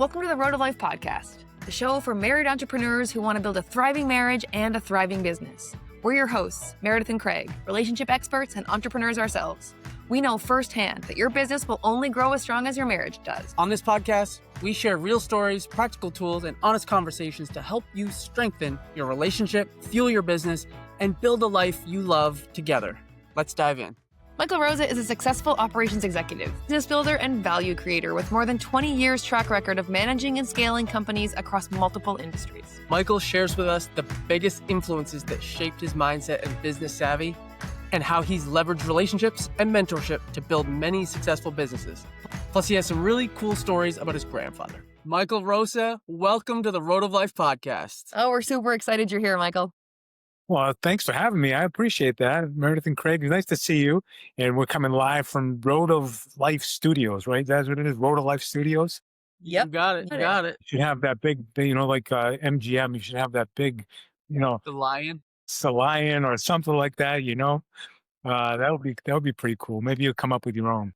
Welcome to the Road of Life podcast, the show for married entrepreneurs who want to build a thriving marriage and a thriving business. We're your hosts, Meredith and Craig, relationship experts and entrepreneurs ourselves. We know firsthand that your business will only grow as strong as your marriage does. On this podcast, we share real stories, practical tools, and honest conversations to help you strengthen your relationship, fuel your business, and build a life you love together. Let's dive in. Michael Rosa is a successful operations executive, business builder, and value creator with more than 20 years track record of managing and scaling companies across multiple industries. Michael shares with us the biggest influences that shaped his mindset and business savvy, and how he's leveraged relationships and mentorship to build many successful businesses. Plus, he has some really cool stories about his grandfather. Michael Rosa, welcome to the Road of Life podcast. Oh, we're super excited you're here, Michael. Well, thanks for having me. I appreciate that. Meredith and Craig, nice to see you. And we're coming live from Road of Life Studios, right? That's what it is, Road of Life Studios. Yep. You got it. You got it. You should have that big, like MGM, you should have that big, The lion. it's a lion or something like that, that would be pretty cool. Maybe you'll come up with your own.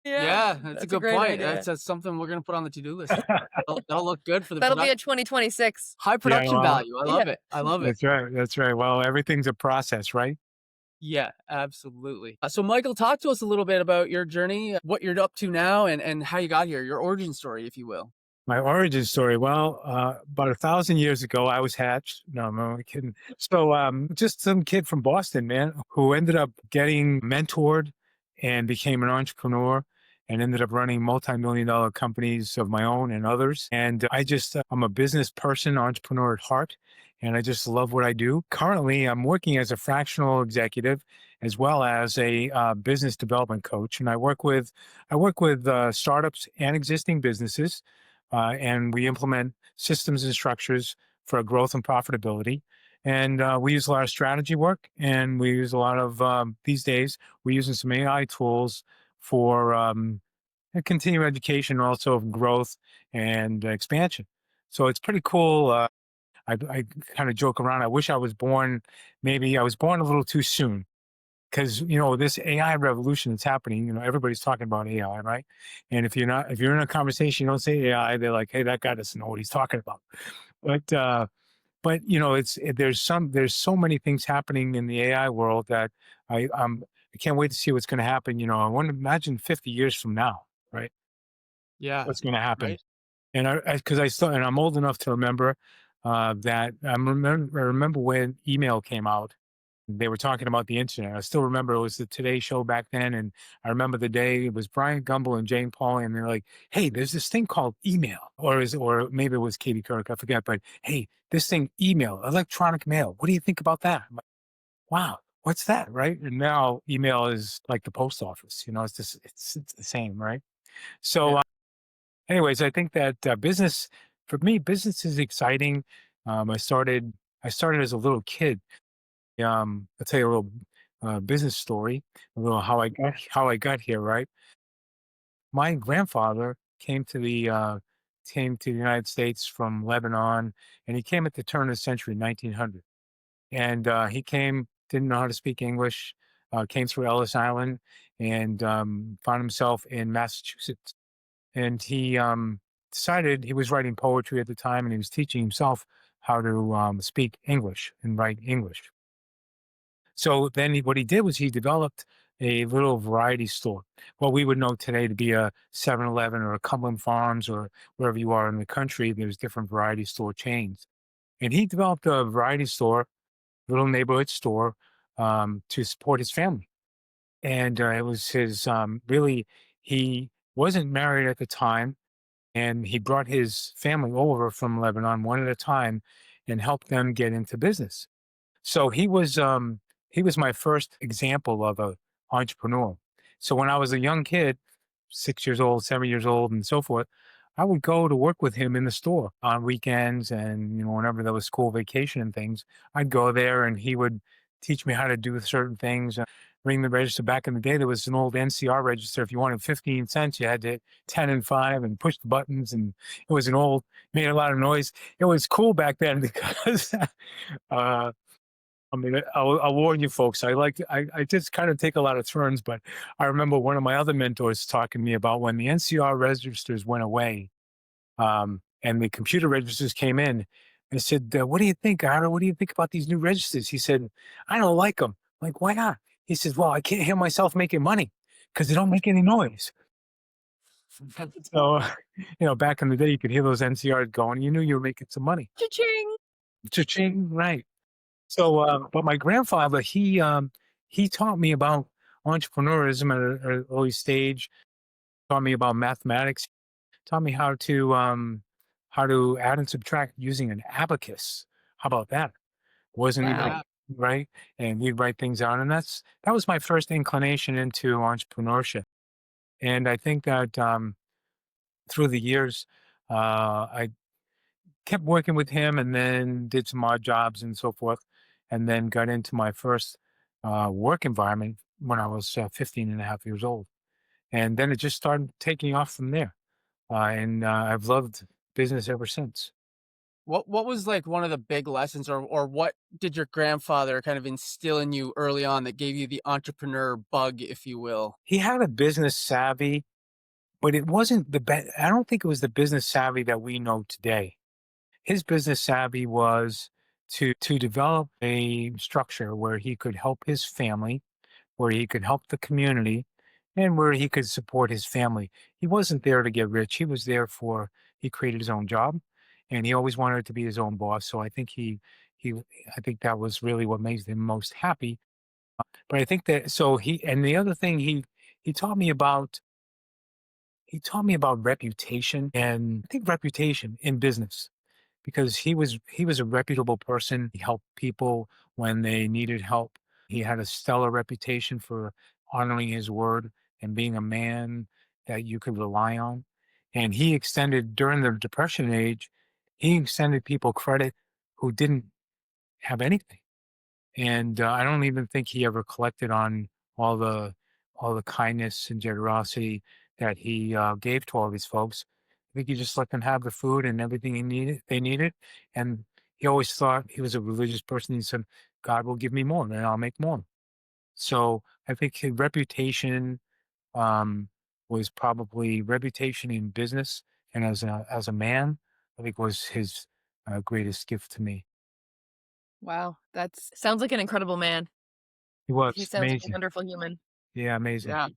Yeah, that's a good great point. idea. That's something we're going to put on the to-do list. That'll look good for the That'll be a 2026. high production well, value. I love yeah. it. I love it. That's right. That's right. Well, everything's a process, right? Yeah, absolutely. So Michael, talk to us a little bit about your journey, what you're up to now, and how you got here, your origin story, if you will. My origin story. Well, about 1,000 years ago, I was hatched. No, I'm only kidding. So, just some kid from Boston, man, who ended up getting mentored and became an entrepreneur and ended up running multimillion-dollar companies of my own and others. And I'm a business person, entrepreneur at heart, and I just love what I do. Currently, I'm working as a fractional executive as well as a business development coach, and I work with startups and existing businesses. And we implement systems and structures for growth and profitability. And we use a lot of strategy work, and we use a lot of, these days, we're using some AI tools for continuing education, also growth and expansion. So it's pretty cool. I kind of joke around. I wish I was born a little too soon. Because, this AI revolution that's happening, everybody's talking about AI, right? And if you're in a conversation, you don't say AI, they're like, hey, that guy doesn't know what he's talking about. But there's so many things happening in the AI world that I can't wait to see what's going to happen. I want to imagine 50 years from now, right? Yeah. What's going to happen. Right. And I'm old enough to remember that I remember when email came out. They were talking about the internet. I still remember it was the Today Show back then. And I remember the day it was Brian Gumbel and Jane Pauley. And they're like, hey, there's this thing called email. Or maybe it was Katie Couric, I forget. But hey, this thing, email, electronic mail. What do you think about that? I'm like, wow, what's that? Right. And now email is like the post office. It's the same. Right. So anyways, I think that for me, business is exciting. I started as a little kid. I'll tell you a little business story, a little how I got here. Right, my grandfather came to the United States from Lebanon, and he came at the turn of the century, 1900. And he didn't know how to speak English, came through Ellis Island, and found himself in Massachusetts. And he decided he was writing poetry at the time, and he was teaching himself how to speak English and write English. So then what he did was he developed a little variety store, what we would know today to be a 7-Eleven or a Cumberland Farms or wherever you are in the country, there's different variety store chains. And he developed a variety store, little neighborhood store, to support his family. And it was he wasn't married at the time, and he brought his family over from Lebanon one at a time and helped them get into business. So he was my first example of an entrepreneur. So when I was a young kid, 6 years old, 7 years old, and so forth, I would go to work with him in the store on weekends and, whenever there was school vacation and things, I'd go there and he would teach me how to do certain things. Ring the register. Back in the day, there was an old NCR register. If you wanted 15 cents, you had to hit 10 and 5 and push the buttons. And it was made a lot of noise. It was cool back then because I'll warn you folks, I just kind of take a lot of turns, but I remember one of my other mentors talking to me about when the NCR registers went away, And the computer registers came in. I said, "What do you think, Ira? What do you think about these new registers?" He said, "I don't like them." Like, why not? He says, "Well, I can't hear myself making money because they don't make any noise." So, back in the day, you could hear those NCRs going. You knew you were making some money. Cha-ching! Cha-ching, right? So, but my grandfather, he taught me about entrepreneurism at an early stage. Taught me about mathematics. Taught me how to add and subtract using an abacus. How about that? Wasn't even Wow. Yeah. right, and we'd write things out, and that was my first inclination into entrepreneurship. And I think that through the years, I kept working with him, and then did some odd jobs and so forth, and then got into my first work environment when I was 15 and a half years old. And then it just started taking off from there. And I've loved business ever since. What was like one of the big lessons, or what did your grandfather kind of instill in you early on that gave you the entrepreneur bug, if you will? He had a business savvy, but it wasn't I don't think it was the business savvy that we know today. His business savvy was to develop a structure where he could help his family, where he could help the community, and where he could support his family. He wasn't there to get rich. He was there he created his own job, and he always wanted to be his own boss. So he I think that was really what made him most happy. But I think that so he and the other thing he taught me about he taught me about reputation, and I think reputation in business, because he was a reputable person. He helped people when they needed help. He had a stellar reputation for honoring his word and being a man that you could rely on. And he extended during the depression age, he extended people credit who didn't have anything. And I don't even think he ever collected on all the all the kindness and generosity that he gave to all these folks. I think he just let them have the food and everything they needed. And he always thought, he was a religious person. He said, "God will give me more, and I'll make more." So I think his reputation um, was probably reputation in business, and as a man, I think was his greatest gift to me. Wow. That's sounds like an incredible man. He He was sounds like a amazing. wonderful human. Yeah, amazing. Yeah.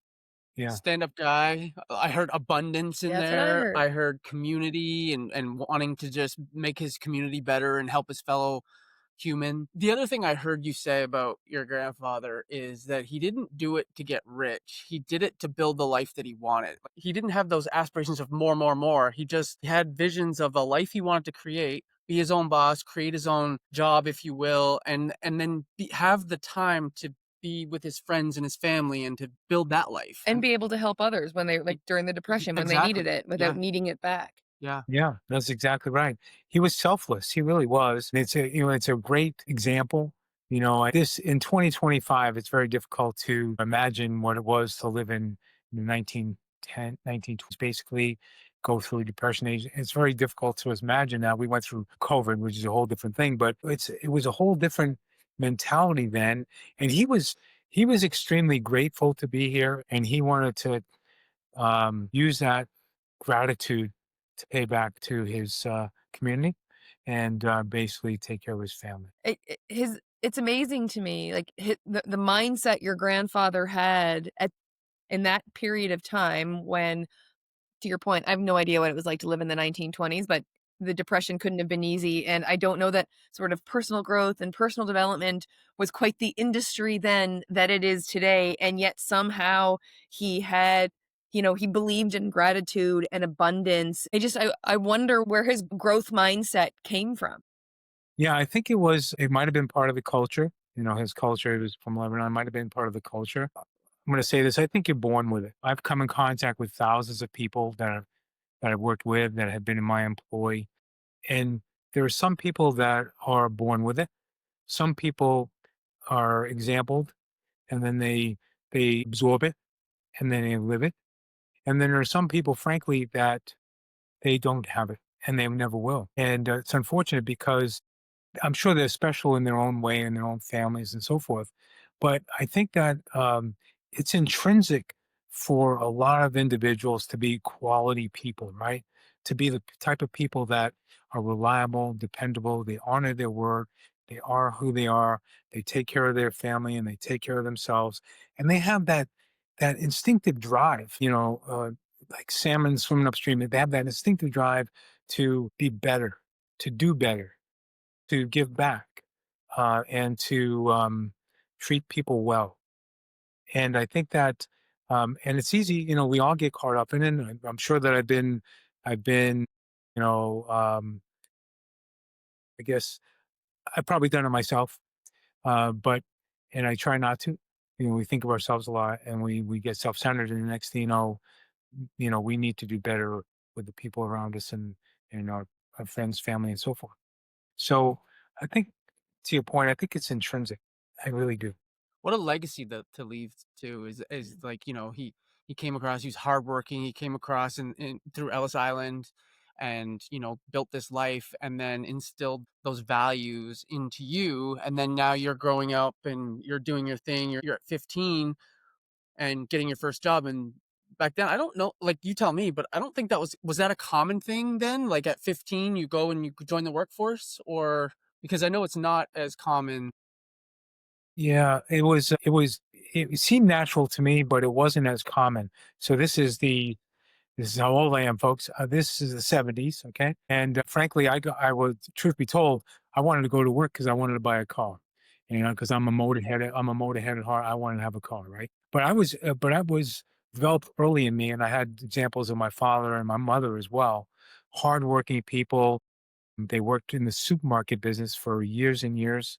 Yeah. Stand-up guy. I heard abundance in Yeah, that's what I there. heard. I heard community and wanting to just make his community better and help his fellow human. The other thing I heard you say about your grandfather is that he didn't do it to get rich. He did it to build the life that he wanted. He didn't have those aspirations of more, more, more. He just had visions of a life he wanted to create, be his own boss, create his own job, if you will, and then have the time to be with his friends and his family and to build that life. And be able to help others when they like during the depression when they needed Exactly. it without Yeah. needing it back. Yeah. Yeah, that's exactly right. He was selfless. He really was. And it's a great example. This in 2025, it's very difficult to imagine what it was to live in the 1910, 1920s, basically go through depression age. It's very difficult to imagine now. We went through COVID, which is a whole different thing, but it was a whole different mentality then. And he was extremely grateful to be here, and he wanted to use that gratitude to pay back to his community, and basically take care of his family. His it's amazing to me like the mindset your grandfather had at in that period of time when to your point, I have no idea what it was like to live in the 1920s, but the depression couldn't have been easy. And I don't know that sort of personal growth and personal development was quite the industry then that it is today. And yet somehow he had, he believed in gratitude and abundance. I wonder where his growth mindset came from. Yeah, I think it might have been part of the culture. His culture, he was from Lebanon, might have been part of the culture. I'm going to say this: I think you're born with it. I've come in contact with thousands of people that I've worked with, that have been in my employ, and there are some people that are born with it. Some people are exampled, and then they absorb it, and then they live it. And then there are some people, frankly, that they don't have it, and they never will. And it's unfortunate, because I'm sure they're special in their own way, in their own families and so forth. But I think that it's intrinsic for a lot of individuals to be quality people, right? to be the type of people that are reliable, dependable, they honor their word, they are who they are, they take care of their family and they take care of themselves, and they have that instinctive drive, like salmon swimming upstream. They have that instinctive drive to be better, to do better, to give back, and to treat people well. And I think that, and it's easy, we all get caught up in it. And I'm sure that I've been, you know, I guess I've probably done it myself, but, and I try not to. We think of ourselves a lot, and we get self-centered, and the next thing we need to do better with the people around us and our friends, family, and so forth. So I think, to your point, I think it's intrinsic. I really do. What a legacy to leave too is like, he came across, he's hardworking, he came across in through Ellis Island and, built this life and then instilled those values into you. And then now you're growing up and you're doing your thing. You're at 15 and getting your first job. And back then, I don't know, like you tell me, but I don't think was that a common thing then? Like at 15, you go and you join the workforce, or because I know it's not as common. Yeah, it seemed natural to me, but it wasn't as common. So this is how old I am, folks. This is the '70s, okay? And frankly, I was, truth be told, I wanted to go to work because I wanted to buy a car, because I'm a motorhead at heart. I wanted to have a car, right? But I was developed early in me, and I had examples of my father and my mother as well, hardworking people. They worked in the supermarket business for years and years.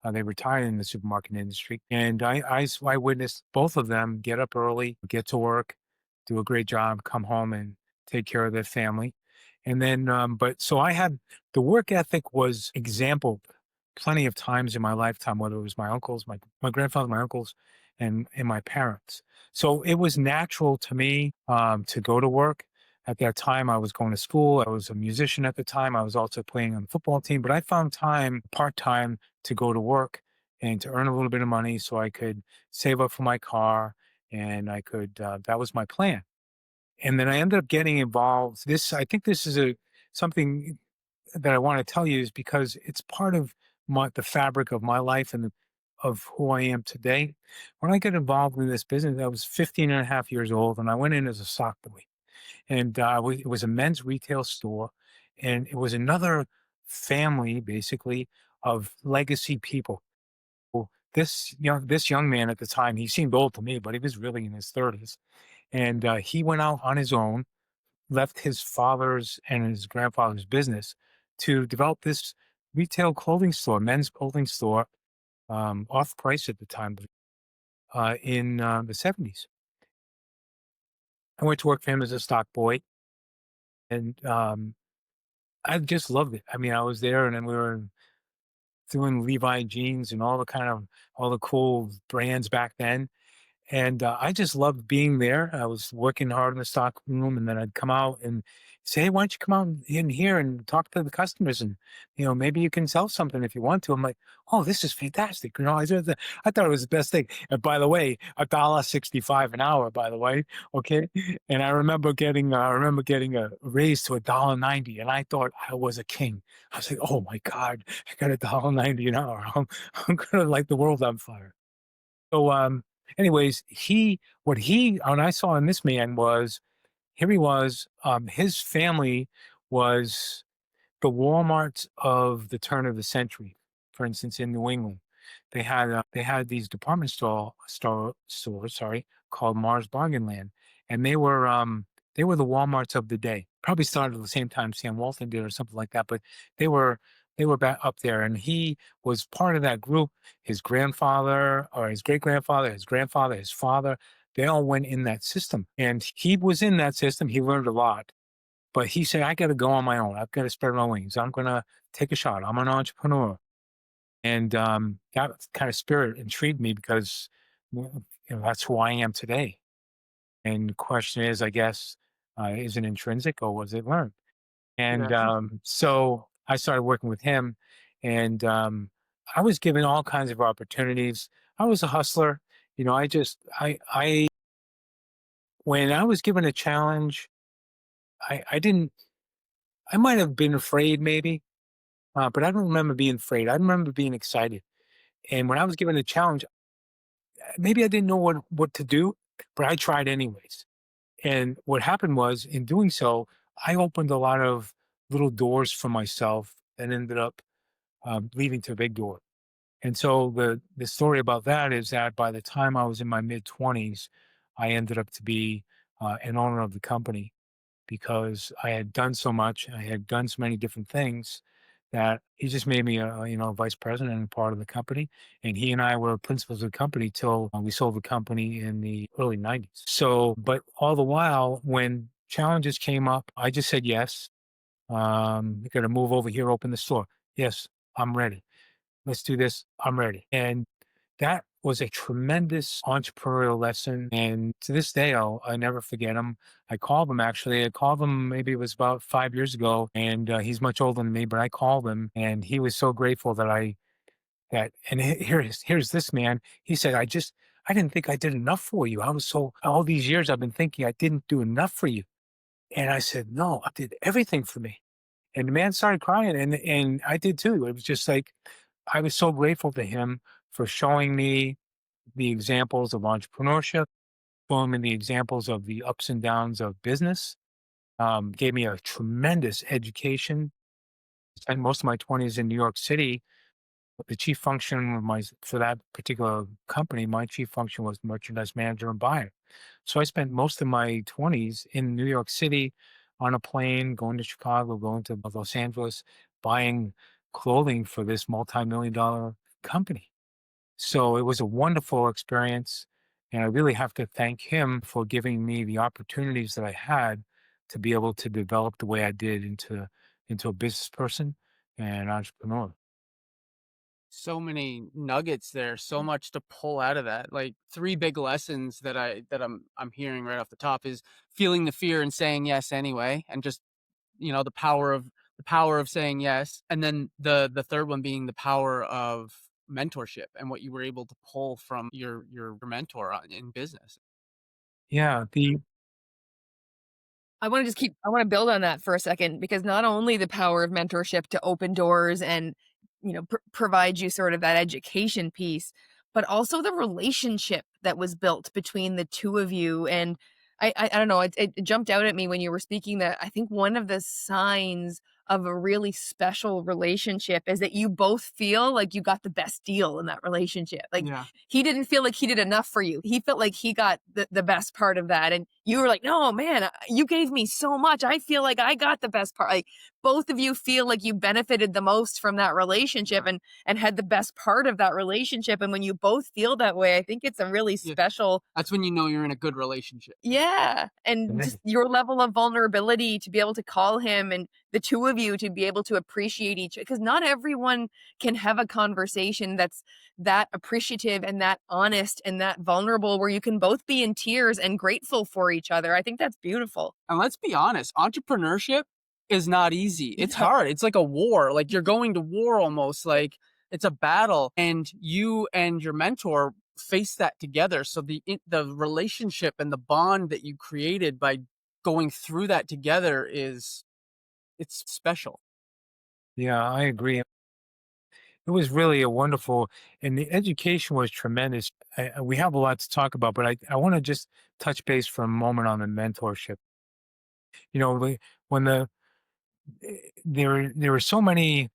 They retired in the supermarket industry, and I witnessed both of them get up early, get to work, do a great job, come home and take care of their family, and then. But so I had the work ethic was exampled plenty of times in my lifetime, whether it was my uncles, my grandfather, my uncles, and my parents. So it was natural to me to go to work. At that time, I was going to school. I was a musician at the time. I was also playing on the football team, but I found time part time to go to work and to earn a little bit of money so I could save up for my car and I could that was my plan. And then I ended up getting involved. I think this is a something that I want to tell you is because it's part of the fabric of my life and of who I am today. When I got involved in this business, I was 15 and a half years old and I went in as a sock boy. And it was a men's retail store, and it was another family, basically, of legacy people. Well, this young man at the time, he seemed old to me, but he was really in his 30s, and he went out on his own, left his father's and his grandfather's business to develop this retail clothing store, men's clothing store, off price at the time, in the '70s. I went to work for him as a stock boy, and I just loved it. I mean, I was there, and then we were doing Levi jeans and all the cool brands back then. And I just loved being there. I was working hard in the stock room, and then I'd come out and say, "Hey, why don't you come out in here and talk to the customers, and maybe you can sell something if you want to." I'm like, "Oh, this is fantastic!" I thought it was the best thing. And by the way, $1.65 an hour. By the way, okay. And I remember getting a raise to $1.90, and I thought I was a king. I was like, "Oh my God, I got $1.90 an hour. I'm gonna light the world on fire." So, anyways, what I saw in this man was, here he was, his family was the Walmarts of the turn of the century. For instance, in New England, they had these department stores, sorry, called Mars Bargain Land, and they were the Walmarts of the day. Probably started at the same time Sam Walton did or something like that, but they were they were back up there, and he was part of that group. His grandfather or his great grandfather, his grandfather, his father, they all went in that system, and he was in that system. He learned a lot, but he said, "I got to go on my own. I've got to spread my wings. I'm going to take a shot. I'm an entrepreneur." And that kind of spirit intrigued me because that's who I am today. And the question is, I guess, is it intrinsic or was it learned? And Yeah. so I started working with him, and I was given all kinds of opportunities. I was a hustler. I when I was given a challenge, I didn't. I might have been afraid maybe, but I don't remember being afraid. I remember being excited. And when I was given a challenge, maybe I didn't know what to do, but I tried anyways. And what happened was, in doing so, I opened a lot of little doors for myself that ended up leading to a big door. And so the story about that is that by the time I was in my mid 20s, I ended up to be an owner of the company because I had done so much. I had done so many different things that he just made me a vice president and part of the company. And he and I were principals of the company till we sold the company in the early 90s. So, but all the while, when challenges came up, I just said yes. You got to move over here, open the store. Yes, I'm ready. Let's do this. I'm ready. And that was a tremendous entrepreneurial lesson. And to this day, I never forget him. I called him actually. I called him maybe it was about 5 years ago. And he's much older than me, but I called him and he was so grateful and here's this man. He said, I didn't think I did enough for you. I was all these years I've been thinking I didn't do enough for you. And I said, no, I did everything for me. And the man started crying and I did too. It was just like, I was so grateful to him for showing me the examples of entrepreneurship, showing me the examples of the ups and downs of business, gave me a tremendous education. Spent most of my 20s in New York City. The chief function of for that particular company, my chief function was merchandise manager and buyer. So I spent most of my 20s in New York City on a plane, going to Chicago, going to Los Angeles, buying clothing for this multi-million-dollar company. So it was a wonderful experience. And I really have to thank him for giving me the opportunities that I had to be able to develop the way I did into a business person and entrepreneur. So many nuggets there, so much to pull out of that. Like three big lessons that I'm hearing right off the top is feeling the fear and saying yes anyway, and just the power of saying yes. And then the third one being the power of mentorship and what you were able to pull from your mentor in business. Yeah, the I want to build on that for a second because not only the power of mentorship to open doors and, provide you sort of that education piece, but also the relationship that was built between the two of you. And I don't know, it jumped out at me when you were speaking that I think one of the signs of a really special relationship is that you both feel like you got the best deal in that relationship. Like Yeah. he didn't feel like he did enough for you. He felt like he got the best part of that. And you were like, no, man, you gave me so much. I feel like I got the best part. Like both of you feel like you benefited the most from that relationship and had the best part of that relationship. And when you both feel that way, I think it's a really Yeah. special. That's when you know you're in a good relationship. Yeah, and just your level of vulnerability to be able to call him and the two of you to be able to appreciate each, because not everyone can have a conversation that's that appreciative and that honest and that vulnerable where you can both be in tears and grateful for each other. I think that's beautiful. And let's be honest, entrepreneurship is not easy. It's No. hard. It's like a war. Like you're going to war almost. Like it's a battle, and you and your mentor face that together. So the relationship and the bond that you created by going through that together it's special. Yeah, I agree. It was really a wonderful, and the education was tremendous. We have a lot to talk about, but I want to just touch base for a moment on the mentorship. You know, when there were so many.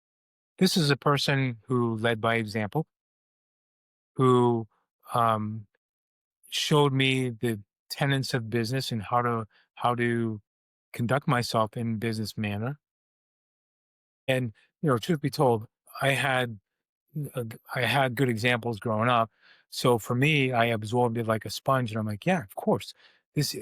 This is a person who led by example, who um, showed me the tenets of business and how to conduct myself in business manner. And truth be told, I had I had good examples growing up. So for me, I absorbed it like a sponge, and I'm like, yeah, of course.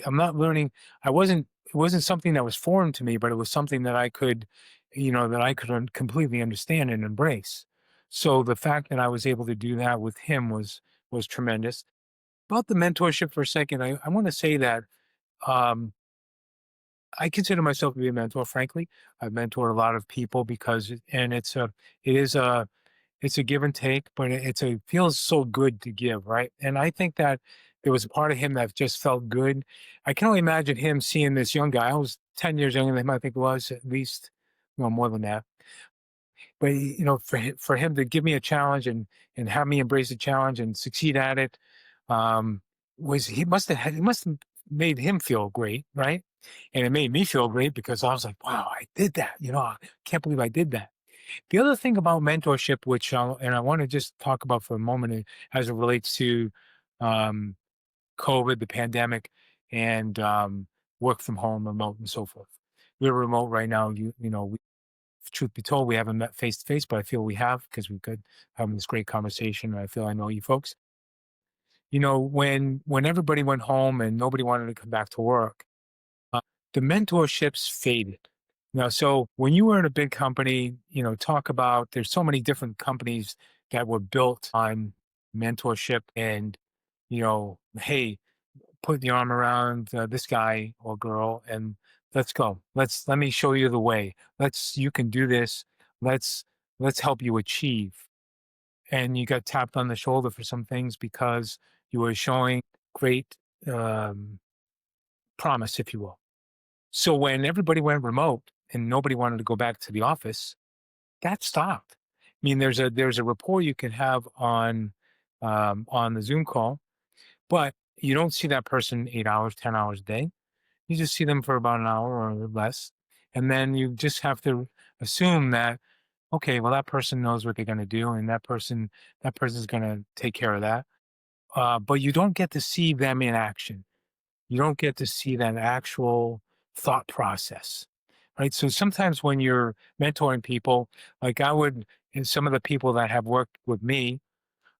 I'm not learning. It wasn't something that was foreign to me, but it was something that I could completely understand and embrace. So the fact that I was able to do that with him was tremendous. About the mentorship for a second, I want to say that um, I consider myself to be a mentor. Frankly, I've mentored a lot of people and it's a give and take, but it feels so good to give, right? And I think that there was a part of him that just felt good. I can only imagine him seeing this young guy. I was 10 years younger than him, I think it was at least. well, more than that. But for him to give me a challenge and have me embrace the challenge and succeed at it, um, was he must have made him feel great, right? And it made me feel great because I was like, wow, I did that. I can't believe I did that. The other thing about mentorship, and I want to just talk about for a moment, as it relates to um, COVID, the pandemic, and work from home, remote, and so forth. We're remote right now. Truth be told, we haven't met face to face, but I feel we have because we could having this great conversation. And I feel I know you folks. When everybody went home and nobody wanted to come back to work, uh, the mentorships faded. Now, so when you were in a big company, talk about there's so many different companies that were built on mentorship and, hey, put your arm around this guy or girl and let's go. Let me show you the way. You can do this. Let's, let's help you achieve. And you got tapped on the shoulder for some things because you were showing great um, promise, if you will. So when everybody went remote and nobody wanted to go back to the office, that stopped. I mean, there's a rapport you can have on the Zoom call, but you don't see that person 8 hours, 10 hours a day. You just see them for about an hour or less, and then you just have to assume that okay, well that person knows what they're going to do, and that person's going to take care of that. But you don't get to see them in action. You don't get to see that actual thought process, right? So sometimes when you're mentoring people, like and some of the people that have worked with me,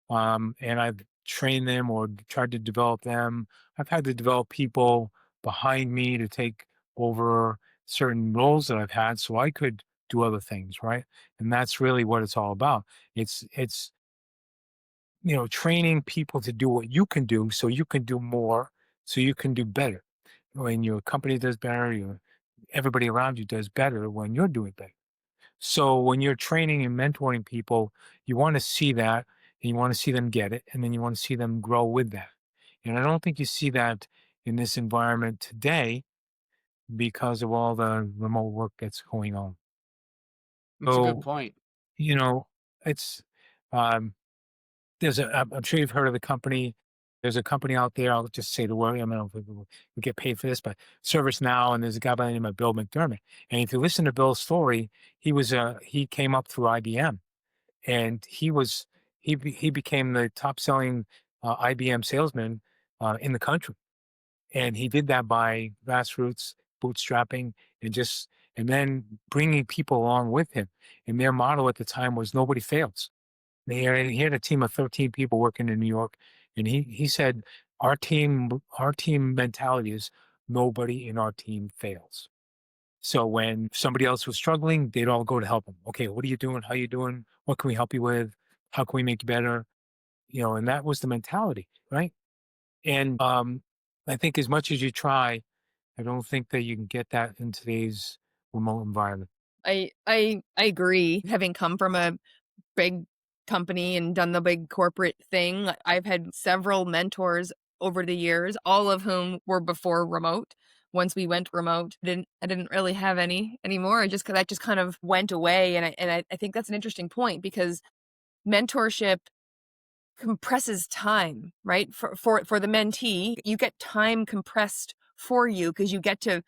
and I've trained them or tried to develop them, I've had to develop people behind me to take over certain roles that I've had so I could do other things, right? And that's really what it's all about. It's training people to do what you can do so you can do more, so you can do better. When your company does better, everybody around you does better when you're doing better. So when you're training and mentoring people, you want to see that and you want to see them get it, and then you want to see them grow with that. And I don't think you see that in this environment today because of all the remote work that's going on. That's a good So, point. you know, it's um I'm sure you've heard of the company. There's a company out there, I'll just say the word, I don't know if we get paid for this, but ServiceNow, and there's a guy by the name of Bill McDermott. And if you listen to Bill's story, he came up through IBM, and he became the top selling IBM salesman in the country. And he did that by grassroots bootstrapping and then bringing people along with him. And their motto at the time was nobody fails. He had a team of 13 people working in New York, and he said our team mentality is nobody in our team fails. So when somebody else was struggling, they'd all go to help them. Okay, what are you doing? How you doing? What can we help you with? How can we make you better? And that was the mentality, right? And I think as much as you try, I don't think that you can get that in today's remote environment. I agree. Having come from a big company and done the big corporate thing, I've had several mentors over the years, all of whom were before remote. Once we went remote, I didn't really have any anymore. I just that just kind of went away, and I think that's an interesting point because mentorship compresses time, right? For the mentee, you get time compressed for you because you get to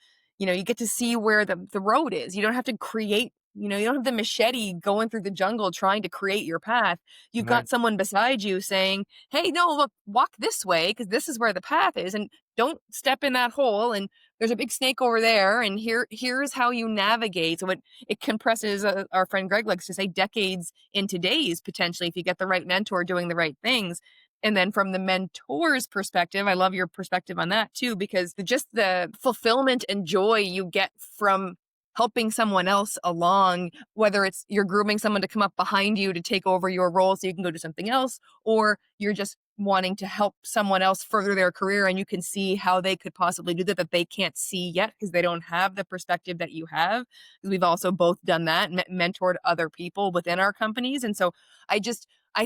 see where the road is. You don't have to create, you don't have the machete going through the jungle trying to create your path. You've Right. got someone beside you saying, "Hey, no, look, walk this way because this is where the path is, and don't step in that hole. And there's a big snake over there, and here's how you navigate." So it compresses. Our friend Greg likes to say decades into days potentially if you get the right mentor doing the right things. And then from the mentor's perspective, I love your perspective on that too, because just the fulfillment and joy you get from helping someone else along, whether it's you're grooming someone to come up behind you to take over your role so you can go do something else, or you're just wanting to help someone else further their career and you can see how they could possibly do that they can't see yet because they don't have the perspective that you have. We've also both done that, mentored other people within our companies. And so I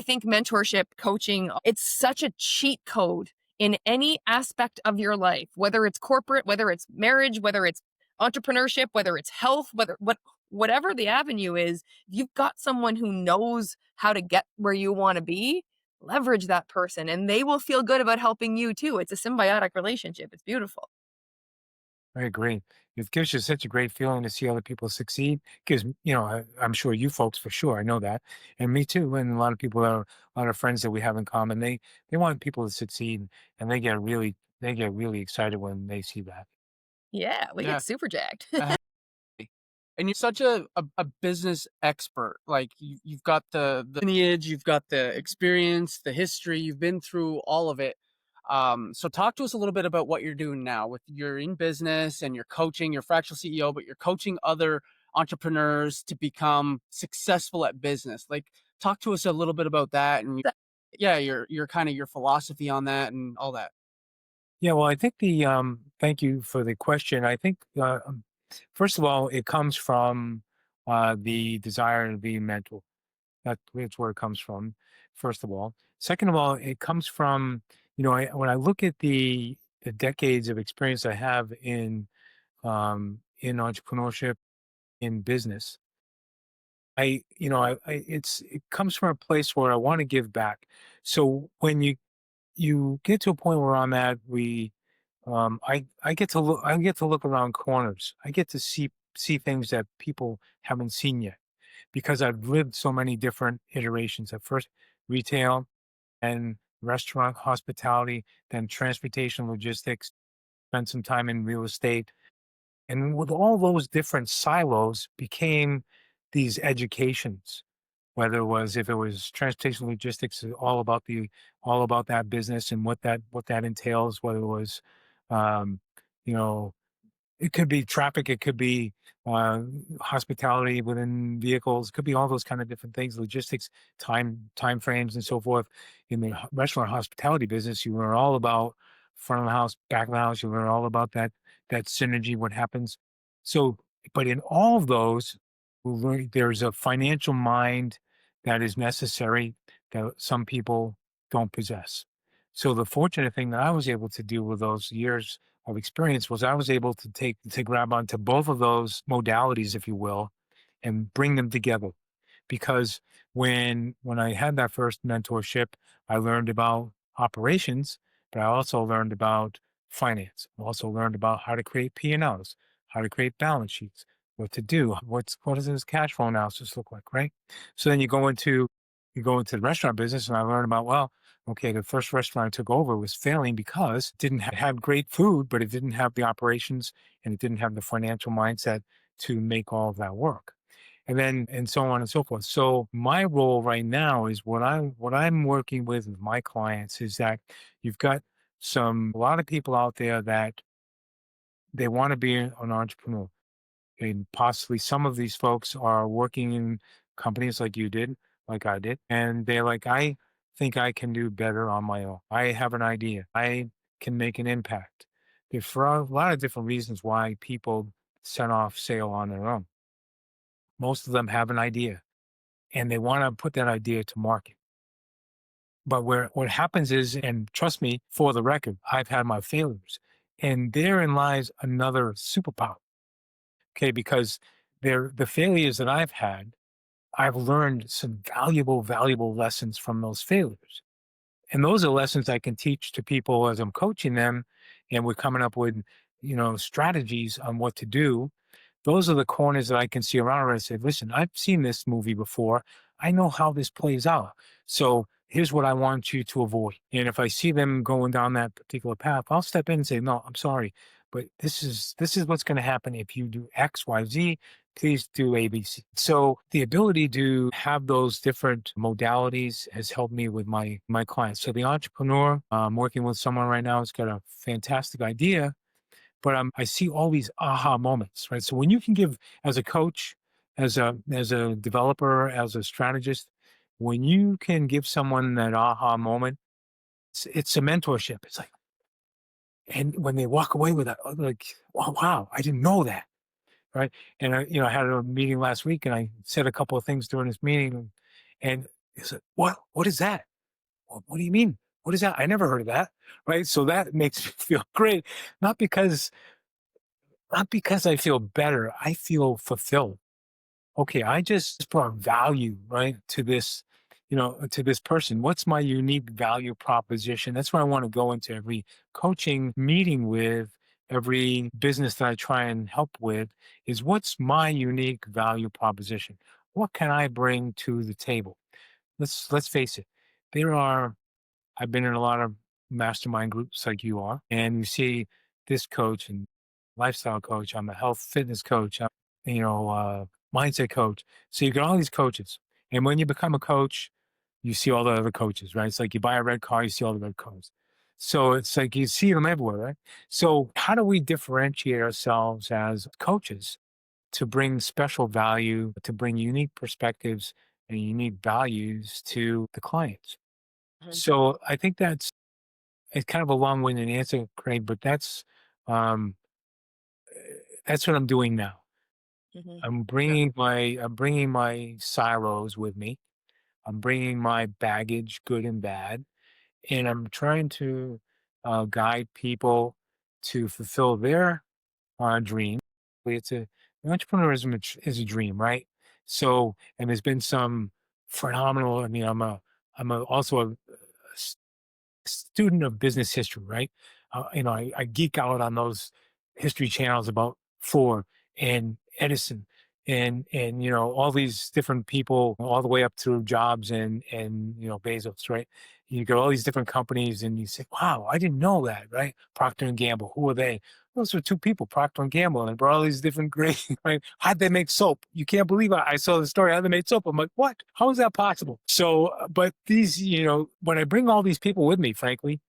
think mentorship coaching, it's such a cheat code in any aspect of your life, whether it's corporate, whether it's marriage, whether it's entrepreneurship, whether it's health, whatever the avenue is, if you've got someone who knows how to get where you want to be, leverage that person and they will feel good about helping you too. It's a symbiotic relationship. It's beautiful. I agree. It gives you such a great feeling to see other people succeed. Gives I'm sure you folks for sure. I know that, and me too. And a lot of people are a lot of friends that we have in common. They want people to succeed, and they get really excited when they see that. Yeah, we Yeah. get super jacked. And you're such a business expert. Like you've got the lineage, you've got the experience, the history, you've been through all of it. So talk to us a little bit about what you're doing now with you're in business and you're coaching, you're fractional CEO, but you're coaching other entrepreneurs to become successful at business. Like talk to us a little bit about that and yeah, your kind of your philosophy on that and all that. Yeah, well, I think thank you for the question. I think first of all, it comes from the desire to be mental. That's where it comes from. First of all, second of all, it comes from when I look at the decades of experience I have in entrepreneurship, in business. It comes from a place where I want to give back. So when you get to a point where I'm at, I get to look around corners. I get to see things that people haven't seen yet because I've lived so many different iterations. At first, retail, and restaurant hospitality, then transportation logistics, spent some time in real estate. And with all those different silos became these educations, whether if it was transportation logistics, all about that business and what that entails, whether it was um, you know, it could be traffic, it could be uh, hospitality within vehicles, it could be all those kind of different things, logistics, time frames, and so forth. In the restaurant hospitality business, you learn all about front of the house, back of the house. You learn all about that synergy, what happens. So, but in all of those, there's a financial mind that is necessary that some people don't possess. So the fortunate thing that I was able to do with those years of experience was I was able to grab onto both of those modalities, if you will, and bring them together. Because when I had that first mentorship, I learned about operations, but I also learned about finance. I also learned about how to create P&Ls, how to create balance sheets, what to do, what does this cash flow analysis look like, right? So then you go into the restaurant business, and I learned about, well, okay, the first restaurant I took over was failing because it didn't have great food, but it didn't have the operations and it didn't have the financial mindset to make all of that work. And so on and so forth. So my role right now is what I'm working with my clients is that you've got a lot of people out there that they want to be an entrepreneur. And possibly some of these folks are working in companies like you did, like I did, and they're like, I think I can do better on my own. I have an idea. I can make an impact. There's for a lot of different reasons why people set off sail on their own. Most of them have an idea and they want to put that idea to market. But what happens is, and trust me, for the record, I've had my failures. And therein lies another superpower. Okay, because the failures that I've had, I've learned some valuable lessons from those failures. And those are lessons I can teach to people as I'm coaching them, and we're coming up with, strategies on what to do. Those are the corners that I can see around where I say, listen, I've seen this movie before. I know how this plays out. So here's what I want you to avoid. And if I see them going down that particular path, I'll step in and say, no, I'm sorry, but this is what's going to happen if you do X, Y, Z. Please do ABC. So the ability to have those different modalities has helped me with my clients. So the entrepreneur, I'm working with someone right now who's got a fantastic idea, but I see all these aha moments, right? So when you can give as a coach, as a developer, as a strategist, when you can give someone that aha moment, it's a mentorship. It's like, and when they walk away with that, like, oh, wow, I didn't know that, right? And I had a meeting last week, and I said a couple of things during this meeting, and he said, What is that? What do you mean? What is that? I never heard of that, right? So that makes me feel great, not because not because I feel better. I feel fulfilled. okay, I just brought value, right, to this, to this person. What's my unique value proposition? That's what I want to go into every coaching meeting with, every business that I try and help with, is what's my unique value proposition? What can I bring to the table? Let's face it. There are I've been in a lot of mastermind groups like you are, and you see this coach and lifestyle coach. I'm a health fitness coach. I'm, mindset coach. So you got all these coaches, and when you become a coach, you see all the other coaches, right? It's like you buy a red car, you see all the red cars. So it's like you see them everywhere, right? So how do we differentiate ourselves as coaches to bring special value, to bring unique perspectives and unique values to the clients? Mhm. So I think it's kind of a long-winded answer, Craig, but um, that's what I'm doing now. Mhm. I'm bringing my silos with me. I'm bringing my baggage, good and bad, and I'm trying to guide people to fulfill their dream. It's a Entrepreneurship is a dream, right? So, and there's been some phenomenal. I mean, also a student of business history, right? I geek out on those history channels about Ford and Edison and all these different people all the way up through Jobs and Bezos, right? You got all these different companies and you say, wow, I didn't know that, right? Procter and Gamble, who are they? Those are two people, Procter and Gamble, and brought all these different great, right? How'd they make soap? You can't believe I saw the story how they made soap. I'm like, what? How is that possible? So, but these, when I bring all these people with me, frankly,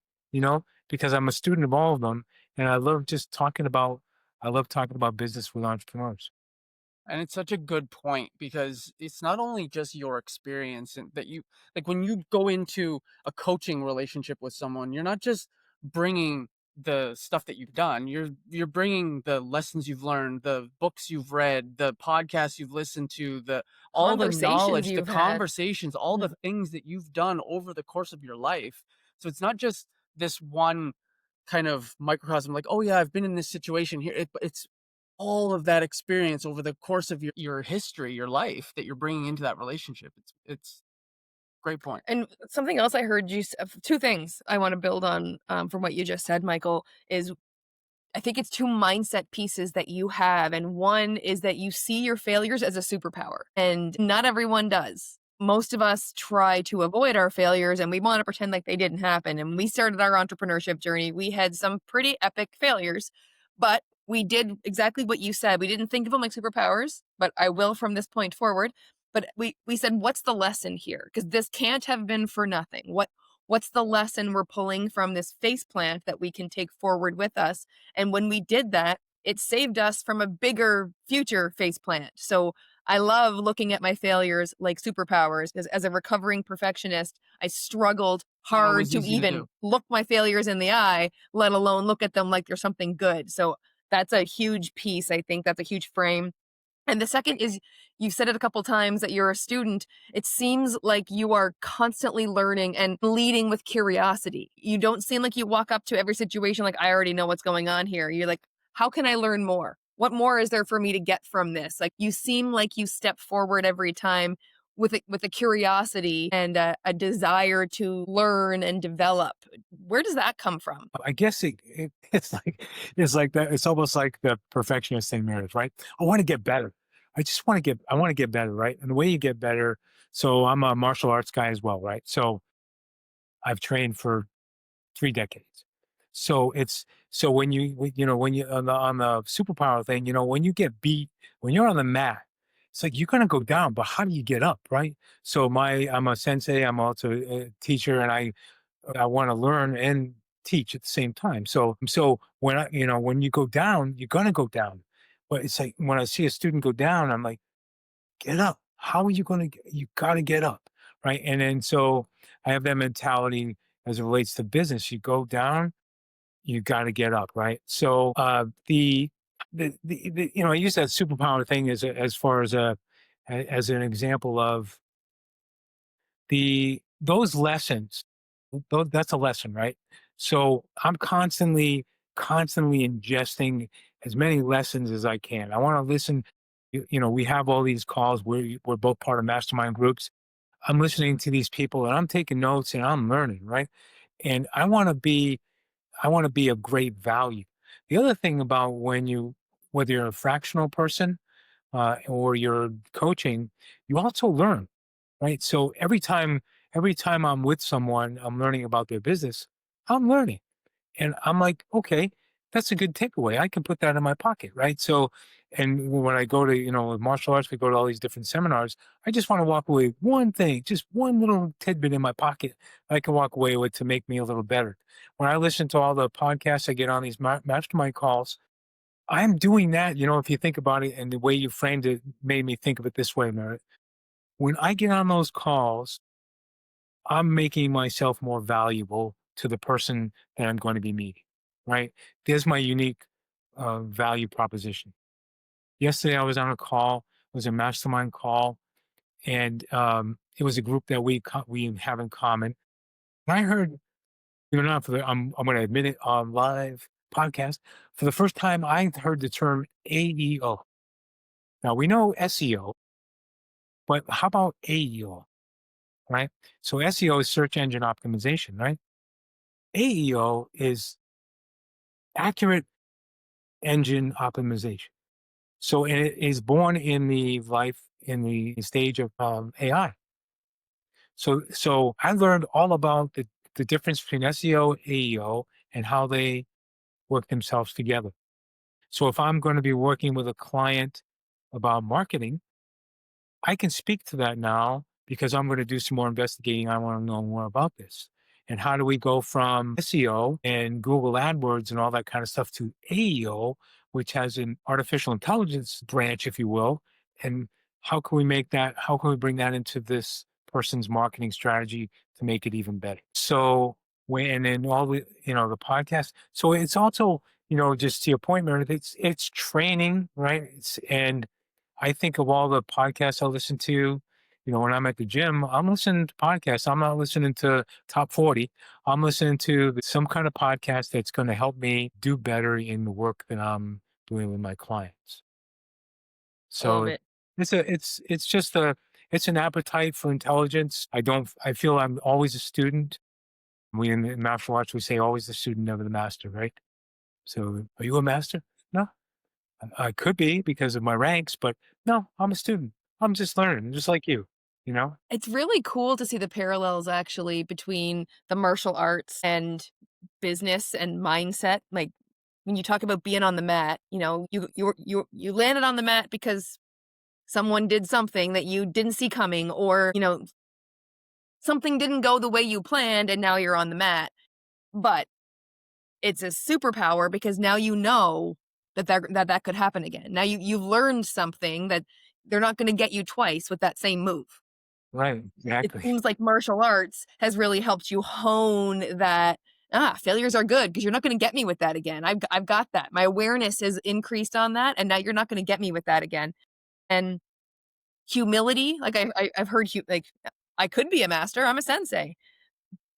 because I'm a student of all of them, and I love talking about business with entrepreneurs. And it's such a good point because it's not only just your experience and that you like when you go into a coaching relationship with someone, you're not just bringing the stuff that you've done. You're bringing the lessons you've learned, the books you've read, the podcasts you've listened to, the all the Conversations knowledge, the you've had. conversations, all the Mhm. things that you've done over the course of your life. So it's not just this one kind of microcosm like, oh yeah, I've been in this situation here. It's all of that experience over the course of your history, your life that you're bringing into that relationship. It's great point. And something else I heard two things I want to build on from what you just said, Michael, is I think it's two mindset pieces that you have. And one is that you see your failures as a superpower, and not everyone does. Most of us try to avoid our failures and we want to pretend like they didn't happen. And we started our entrepreneurship journey. We had some pretty epic failures, but we did exactly what you said. We didn't think of them like superpowers, but I will from this point forward. But we said, what's the lesson here? Because this can't have been for nothing. What's the lesson we're pulling from this face plant that we can take forward with us? And when we did that, it saved us from a bigger future face plant. So I love looking at my failures like superpowers because as a recovering perfectionist, I struggled Not hard always to easy to even do. look my failures in the eye, let alone look at them like they're something good. So that's a huge piece. I think that's a huge frame. And the second is you said it a couple times that you're a student. It seems like you are constantly learning and leading with curiosity. You don't seem like you walk up to every situation like, I already know what's going on here. You're like, how can I learn more? What more is there for me to get from this? Like you seem like you step forward every time with a curiosity and a desire to learn and develop. Where does that come from? I guess it's like that. It's almost like the perfectionist thing, Meredith, right? I want to get better. I want to get better, right? And the way you get better. So I'm a martial arts guy as well, right? So I've trained for 3 decades. So when you on the superpower thing, when you get beat, when you're on the mat, it's like you're gonna go down, but how do you get up, right? So I'm a sensei, I'm also a teacher, and I want to learn and teach at the same time. So when you go down, you're gonna go down. But it's like when I see a student go down, I'm like, get up. How are you going to you got to get up, right? And then so I have that mentality as it relates to business. You go down, you got to get up, right? So I use that superpower thing as far as as an example of those lessons. That's a lesson, right? So I'm constantly ingesting as many lessons as I can. I want to listen We have all these calls. We're both part of mastermind groups. I'm listening to these people and I'm taking notes and I'm learning, right? And I want to be of great value. The other thing about whether you're a fractional person or you're coaching, you also learn, right? So every time I'm with someone, I'm learning about their business. I'm learning. And I'm like, okay, that's a good takeaway. I can put that in my pocket, right? So, and when I go to, with martial arts, we go to all these different seminars. I just want to walk away with one thing, just one little tidbit in my pocket I can walk away with to make me a little better. When I listen to all the podcasts I get on these mastermind calls, I'm doing that. If you think about it and the way you framed it made me think of it this way, Merritt. When I get on those calls, I'm making myself more valuable to the person that I'm going to be meeting, right? There's my unique value proposition. Yesterday, I was on a call, it was a mastermind call, and it was a group that we have in common. And I heard, not for I'm going to admit it on live podcast. For the first time, I heard the term AEO. Now we know SEO, but how about AEO, right? So SEO is search engine optimization, right? AEO is accurate engine optimization. So it is born in the stage of AI. So I learned all about the difference between SEO, AEO, and how they work themselves together. So if I'm going to be working with a client about marketing, I can speak to that now because I'm going to do some more investigating. I want to know more about this. And how do we go from SEO and Google AdWords and all that kind of stuff to AEO, which has an artificial intelligence branch, if you will? And how can we bring that into this person's marketing strategy to make it even better? So when and all the podcast. So it's also, just to your point, Meredith, it's training, right? And I think of all the podcasts I listen to, when I'm at the gym, I'm listening to podcasts. I'm not listening to top 40. I'm listening to some kind of podcast that's going to help me do better in the work that I'm doing with my clients. I love So it. it's an appetite for intelligence. I feel I'm always a student. We in martial arts, we say always the student, never the master, right? So are you a master? No. I could be because of my ranks, but no, I'm a student. I'm just learning, just like you, you know? It's really cool to see the parallels actually between the martial arts and business and mindset. Like when you talk about being on the mat, you landed on the mat because someone did something that you didn't see coming, or something didn't go the way you planned and now you're on the mat. But it's a superpower because now you know that could happen again. Now you've learned something that they're not going to get you twice with that same move. Right, It exactly. seems like martial arts has really helped you hone that. Failures are good because you're not going to get me with that again. I've got that. My awareness has increased on that, and now you're not going to get me with that again. And humility, like I've heard, like I could be a master. I'm a sensei,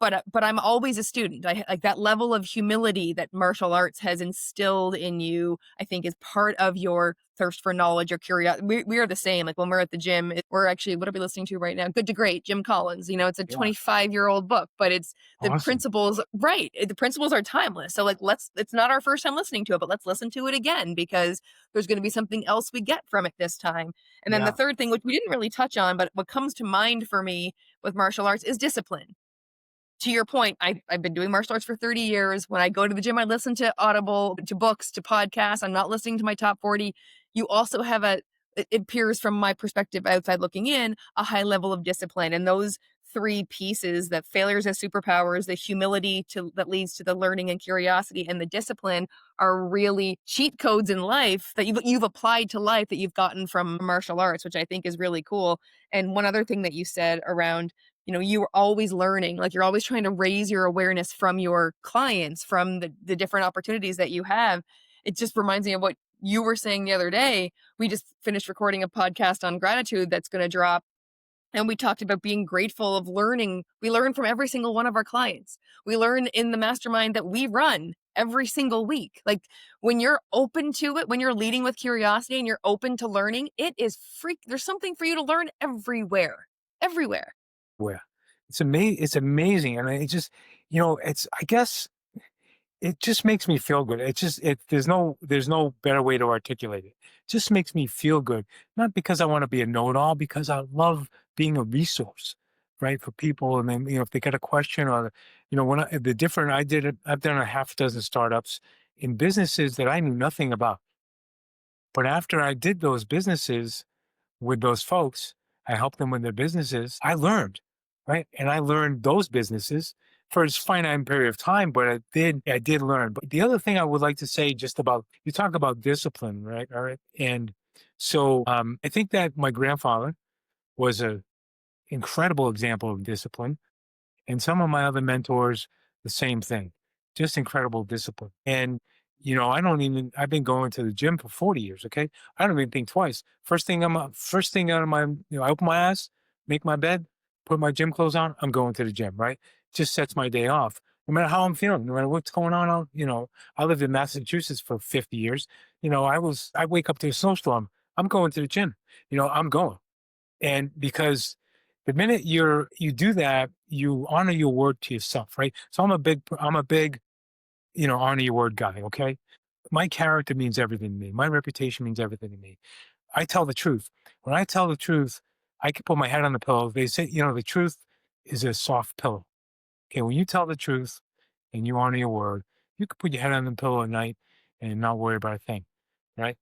but I'm always a student. I like that level of humility that martial arts has instilled in you. I think is part of your thirst for knowledge or curiosity. We are the same. Like when we're at the gym, we're actually, what are we listening to right now? Good to Great, Jim Collins. It's a Yeah, 25-year-old book, but it's the awesome. principles. Right, the principles are timeless. So like it's not our first time listening to it, but let's listen to it again because there's going to be something else we get from it this time. And then the Yeah, third thing, which we didn't really touch on, but what comes to mind for me with martial arts is discipline. To your point, I've been doing martial arts for 30 years. When I go to the gym, I listen to Audible, to books, to podcasts. I'm not listening to my top 40. You also have it appears from my perspective outside looking in, a high level of discipline. And those three pieces, that failures as superpowers, the humility that leads to the learning and curiosity, and the discipline, are really cheat codes in life that you've applied to life that you've gotten from martial arts, which I think is really cool. And one other thing that you said around, you're always learning, like you're always trying to raise your awareness from your clients, from the different opportunities that you have. It just reminds me of what you were saying the other day. We just finished recording a podcast on gratitude that's going to drop. And we talked about being grateful of learning. We learn from every single one of our clients. We learn in the mastermind that we run every single week. Like when you're open to it, when you're leading with curiosity and you're open to learning, there's something for you to learn everywhere. Everywhere. Where it's amazing. And it just, I guess it just makes me feel good. There's no better way to articulate it. Just makes me feel good. Not because I want to be a know-it-all, because I love being a resource, right, for people. And then, if they got a question or, I've done a half dozen startups in businesses that I knew nothing about. But after I did those businesses with those folks, I helped them with their businesses. I learned, right? And I learned those businesses for a finite period of time, but I did learn. But the other thing I would like to say just about, you talk about discipline, right? All right. And so I think that my grandfather was an incredible example of discipline. And some of my other mentors, the same thing, just incredible discipline. And, I've been going to the gym for 40 years. Okay. I don't even think twice. First thing out of I open my eyes, make my bed, put my gym clothes on, I'm going to the gym, right? Just sets my day off. No matter how I'm feeling, no matter what's going on, I lived in Massachusetts for 50 years. I wake up to a snowstorm. I'm going to the gym. I'm going. And because the minute you do that, you honor your word to yourself, right? So I'm a big, honor your word guy. Okay. My character means everything to me. My reputation means everything to me. I tell the truth. When I tell the truth, I can put my head on the pillow. They say, the truth is a soft pillow. Okay. When you tell the truth and you honor your word, you can put your head on the pillow at night and not worry about a thing. Right.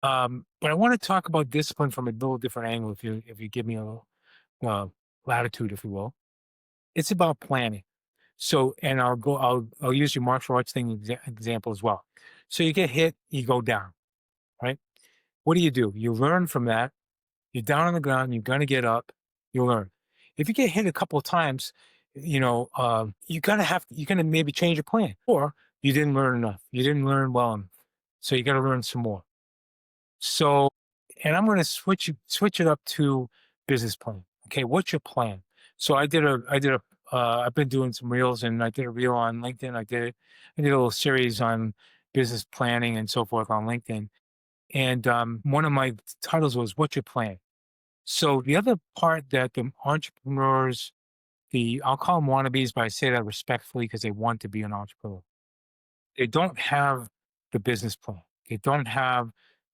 But I want to talk about discipline from a little different angle. If you give me a little uh, latitude, if you will, it's about planning. So, and I'll use your martial arts thing example as well. So you get hit, you go down, right? What do? You learn from that. You're down on the ground. You're gonna get up. You learn. If you get hit a couple of times, you're gonna maybe change your plan, or you didn't learn enough. You didn't learn well enough. So you got to learn some more. So, and I'm going to switch it up to business plan. Okay, what's your plan? So I've been doing some reels, and I did a reel on LinkedIn. I did a little series on business planning and so forth on LinkedIn. And one of my titles was "What's your plan?" So the other part that the entrepreneurs, I'll call them wannabes, but I say that respectfully because they want to be an entrepreneur. They don't have the business plan. They don't have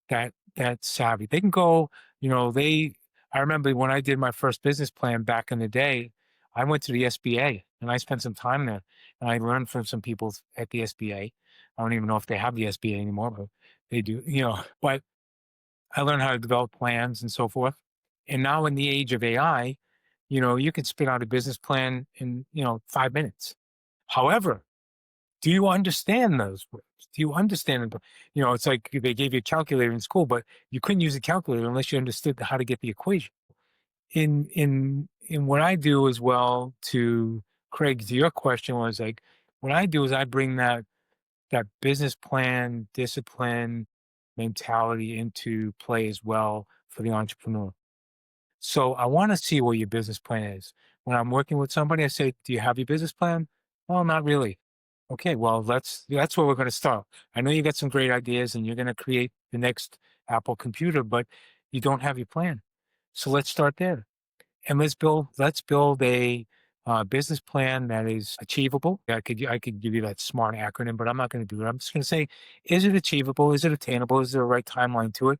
that savvy. They can go, I remember when I did my first business plan back in the day, I went to the SBA and I spent some time there and I learned from some people at the SBA. I don't even know if they have the SBA anymore, but they do, but I learned how to develop plans and so forth. And now in the age of AI, you can spit out a business plan in, 5 minutes. However, do you understand those words? Do you understand them? It's like they gave you a calculator in school, but you couldn't use a calculator unless you understood how to get the equation. In what I do as well, to Craig, to your question, was like, what I do is I bring that business plan, discipline, mentality into play as well for the entrepreneur. So I want to see what your business plan is. When I'm working with somebody, I say, "Do you have your business plan?" "Well, not really." "Okay, well, that's where we're going to start. I know you got some great ideas and you're going to create the next Apple computer, but you don't have your plan. So let's start there. And let's build a business plan that is achievable." I could give you that smart acronym, but I'm not going to do it. I'm just going to say, is it achievable? Is it attainable? Is there a right timeline to it?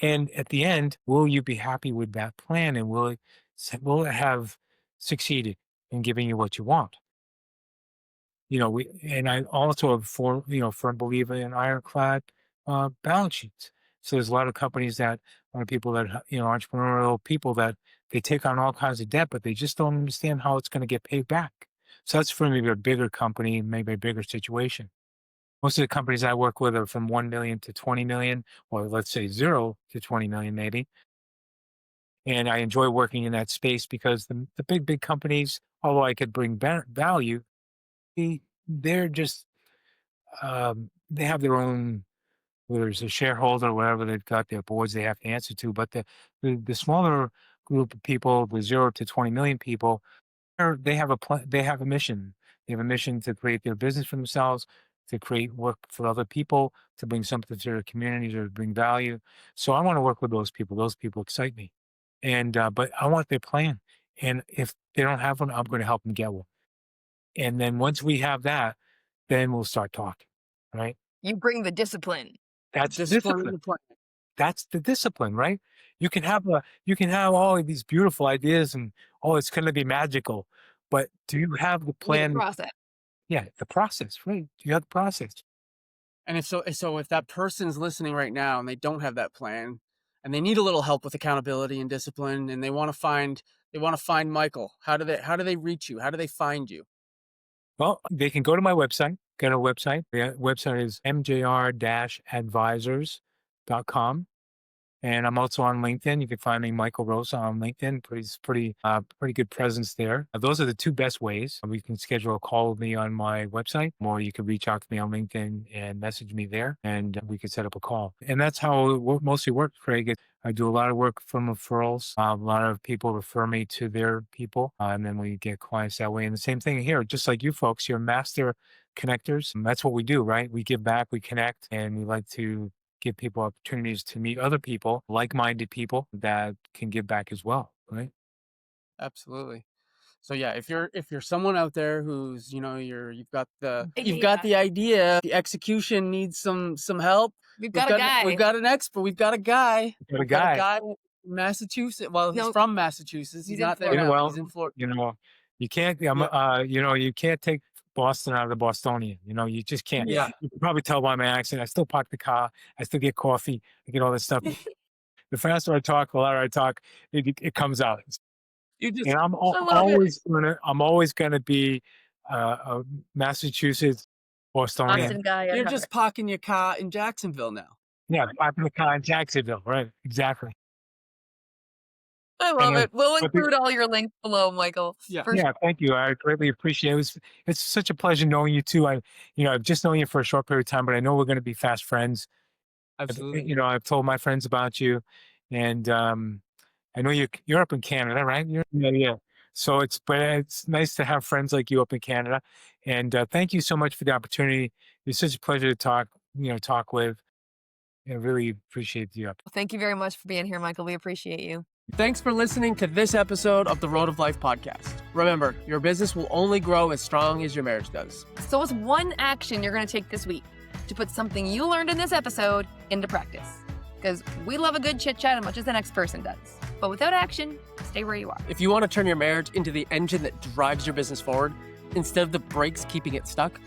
And at the end, will you be happy with that plan? And will it have succeeded in giving you what you want? And I also am firm believer in ironclad balance sheets. So there's a lot of companies that, a lot of people that, entrepreneurial people that they take on all kinds of debt, but they just don't understand how it's going to get paid back. So that's for maybe a bigger company, maybe a bigger situation. Most of the companies I work with are from 1 million to 20 million, or let's say 0 to 20 million, maybe. And I enjoy working in that space because the big companies, although I could bring value, they're just they have their own, whether it's a shareholder or whatever, they've got their boards they have to answer to. But the smaller group of people, the 0 to 20 million people, they have a mission. They have a mission to create their business for themselves, to create work for other people, to bring something to their communities or to bring value. So I want to work with those people. Those people excite me. And, but I want their plan. And if they don't have one, I'm going to help them get one. And then once we have that, then we'll start talking. Right. You bring the discipline. That's Discipline discipline. the plan. That's the discipline, right? You can have all of these beautiful ideas and it's going to be magical, but do you have the You need plan? the process. Yeah, the process, right? Do you have the process? And if that person's listening right now and they don't have that plan and they need a little help with accountability and discipline and they want to find Michael, how do they reach you? How do they find you? Well, they can go to my website, get a website. The website is mjr-advisors.com. And I'm also on LinkedIn. You can find me, Michael Rosa, on LinkedIn. Pretty good presence there. Those are the two best ways. You can schedule a call with me on my website, or you can reach out to me on LinkedIn and message me there, and we can set up a call. And that's how it mostly works, Craig. I do a lot of work from referrals. A lot of people refer me to their people, and then we get clients that way. And the same thing here, just like you folks, you're master connectors. And that's what we do, right? We give back, we connect, and we like to give people opportunities to meet other people, like-minded people that can give back as well, right? Absolutely. So yeah, if you're someone out there who's, you've got the idea, the execution needs some help. We've got a guy. We've got an expert. We've got a guy. We've got a guy. In Massachusetts. Well, he's from Massachusetts. He's not there now. He's in Florida. You can't. You can't take Boston out of the Bostonian. You just can't. Yeah. You can probably tell by my accent. I still park the car. I still get coffee. I get all this stuff. The faster I talk, the louder I talk, it comes out. And I'm always gonna be a Massachusetts Bostonian. Boston guy. You're just parking your car in Jacksonville now. Yeah, parking the car in Jacksonville. Right. Exactly. I love it. We'll include all your links below, Michael. Yeah, thank you. I greatly appreciate it. It's such a pleasure knowing you too. I've just known you for a short period of time, but I know we're going to be fast friends. Absolutely. I've told my friends about you, and I know you're up in Canada, right? Yeah. So it's nice to have friends like you up in Canada, and thank you so much for the opportunity. It's such a pleasure to talk with. I really appreciate you. Thank you very much for being here, Michael. We appreciate you. Thanks for listening to this episode of the Road of Life podcast. Remember, your business will only grow as strong as your marriage does. So what's one action you're going to take this week to put something you learned in this episode into practice? Because we love a good chit chat as much as the next person does. But without action, stay where you are. If you want to turn your marriage into the engine that drives your business forward, instead of the brakes keeping it stuck,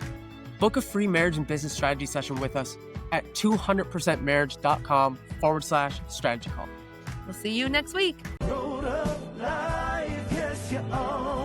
book a free marriage and business strategy session with us at 200percentmarriage.com/strategy call. We'll see you next week. Road of life, yes, you're on.